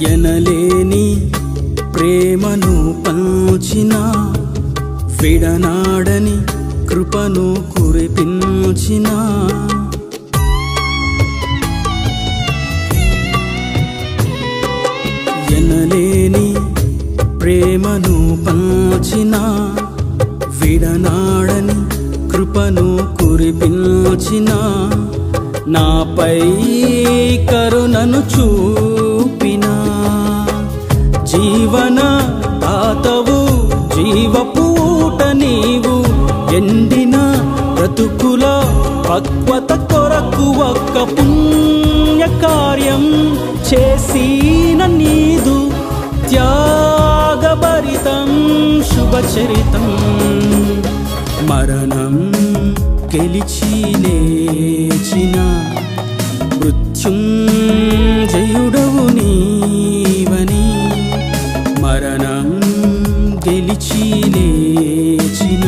ఎనలేని ప్రేమను పంచిన విడనాడని కృపను కురిపించిన ఎనలేని ప్రేమను పంచిన విడనాడని కృపను కురిపించిన నాపై కరుణను చూపిన జీవన దాతవు జీవపు ఊట నీవు ఎండిన బ్రతుకుల పక్వత కొరకు ఒక్క పుణ్య కార్యం చేసిన నీదు త్యాగభరితం శుభచరితం మరణం గెలిచి లేచిన మృత్యుంజయుడవు నీవని మరణం గెలిచి లేచిన